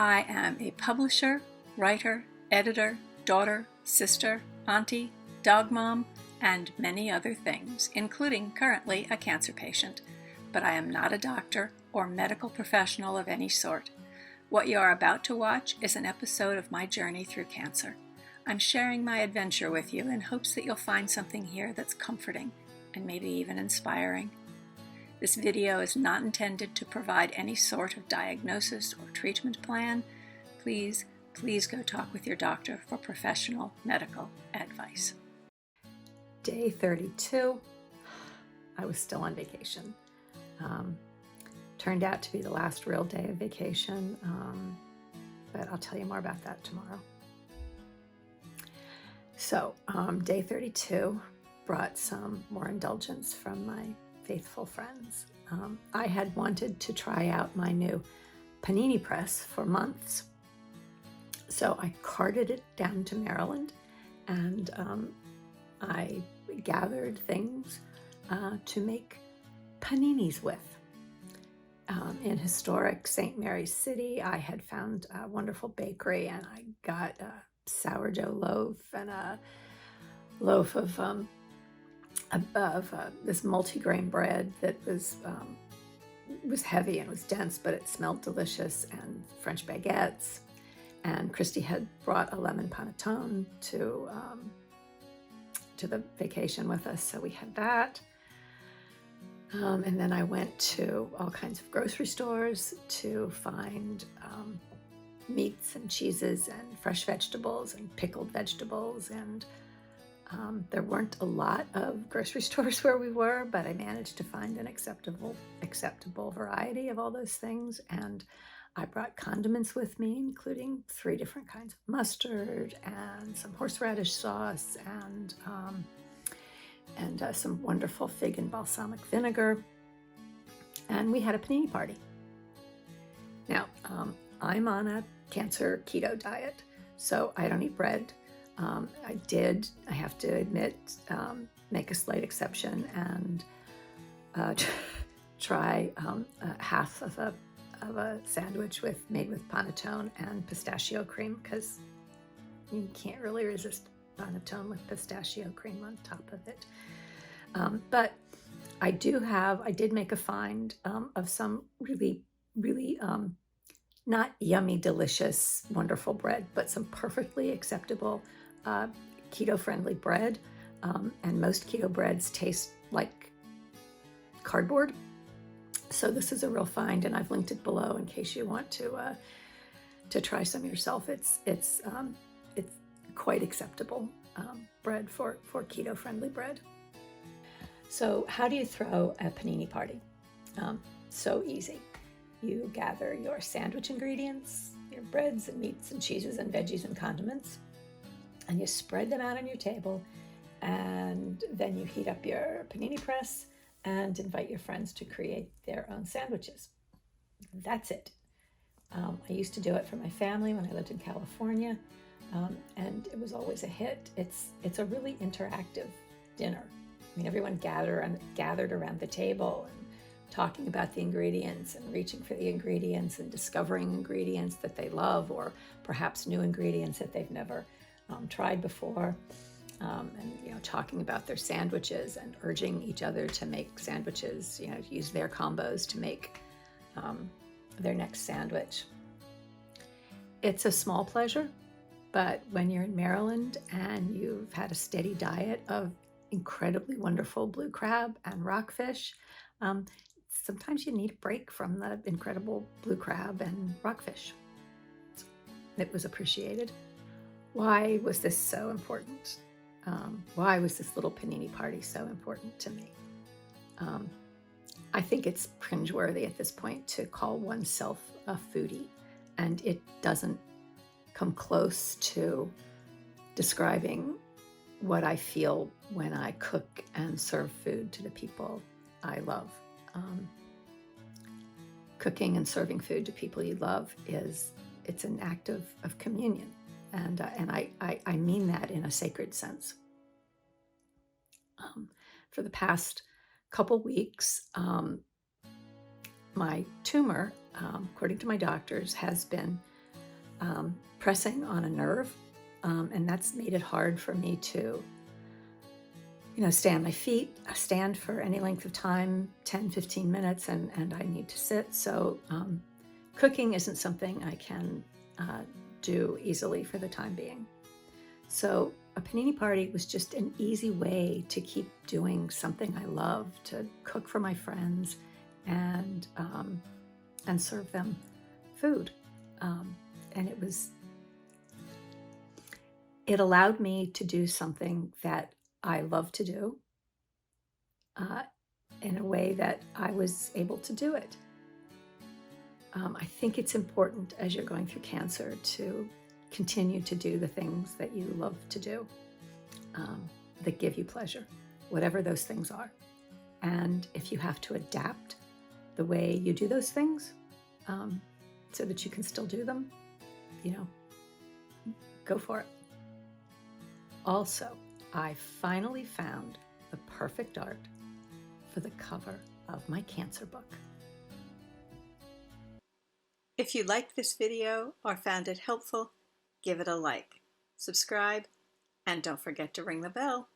I am a publisher, writer, editor, daughter, sister, auntie, dog mom, and many other things, including currently a cancer patient. But I am not a doctor or medical professional of any sort. What you are about to watch is an episode of my journey through cancer. I'm sharing my adventure with you in hopes that you'll find something here that's comforting and maybe even inspiring. This video is not intended to provide any sort of diagnosis or treatment plan. Please go talk with your doctor for professional medical advice. Day 32. I was still on vacation. Turned out to be the last real day of vacation, but I'll tell you more about that tomorrow. So day 32 brought some more indulgence from my faithful friends. I had wanted to try out my new panini press for months. So I carted it down to Maryland and I gathered things to make paninis with. In historic St. Mary's City, I had found a wonderful bakery and I got a sourdough loaf and a loaf of this multigrain bread that was heavy and was dense, but it smelled delicious, and French baguettes. And Christy had brought a lemon panettone to the vacation with us, so we had that. And then I went to all kinds of grocery stores to find meats and cheeses and fresh vegetables and pickled vegetables, and there weren't a lot of grocery stores where we were, but I managed to find an acceptable variety of all those things. And I brought condiments with me, including 3 different kinds of mustard and some horseradish sauce and some wonderful fig and balsamic vinegar. And we had a panini party. Now, I'm on a cancer keto diet, so I don't eat bread. I have to admit, make a slight exception and try half of a sandwich made with panettone and pistachio cream, because you can't really resist panettone with pistachio cream on top of it. But I did make a find of some really not yummy, delicious, wonderful bread, but some perfectly acceptable keto-friendly bread. And most keto breads taste like cardboard. So this is a real find, and I've linked it below in case you want to try some yourself. It's quite acceptable bread for keto-friendly bread. So how do you throw a panini party? So easy. You gather your sandwich ingredients, your breads and meats and cheeses and veggies and condiments, and you spread them out on your table, and then you heat up your panini press and invite your friends to create their own sandwiches. That's it. I used to do it for my family when I lived in California, and it was always a hit. It's a really interactive dinner. I mean, everyone gathered around the table and talking about the ingredients and reaching for the ingredients and discovering ingredients that they love, or perhaps new ingredients that they've never tried before, and talking about their sandwiches and urging each other to make sandwiches, use their combos to make their next sandwich. It's a small pleasure, but when you're in Maryland and you've had a steady diet of incredibly wonderful blue crab and rockfish, sometimes you need a break from the incredible blue crab and rockfish. It was appreciated. Why was this so important? Why was this little panini party so important to me? I think it's cringeworthy at this point to call oneself a foodie, and it doesn't come close to describing what I feel when I cook and serve food to the people I love. Cooking and serving food to people you love it's an act of communion. And I mean that in a sacred sense. For the past couple weeks, my tumor, according to my doctors, has been pressing on a nerve, and that's made it hard for me to, stay on my feet, stand for any length of time, 10, 15 minutes, and I need to sit. So cooking isn't something I can do easily for the time being. So a panini party was just an easy way to keep doing something I love, to cook for my friends and serve them food. And it allowed me to do something that I love to do in a way that I was able to do it. I think it's important as you're going through cancer to continue to do the things that you love to do, that give you pleasure, whatever those things are. And if you have to adapt the way you do those things so that you can still do them, go for it. Also, I finally found the perfect art for the cover of my cancer book. If you liked this video or found it helpful, give it a like, subscribe, and don't forget to ring the bell.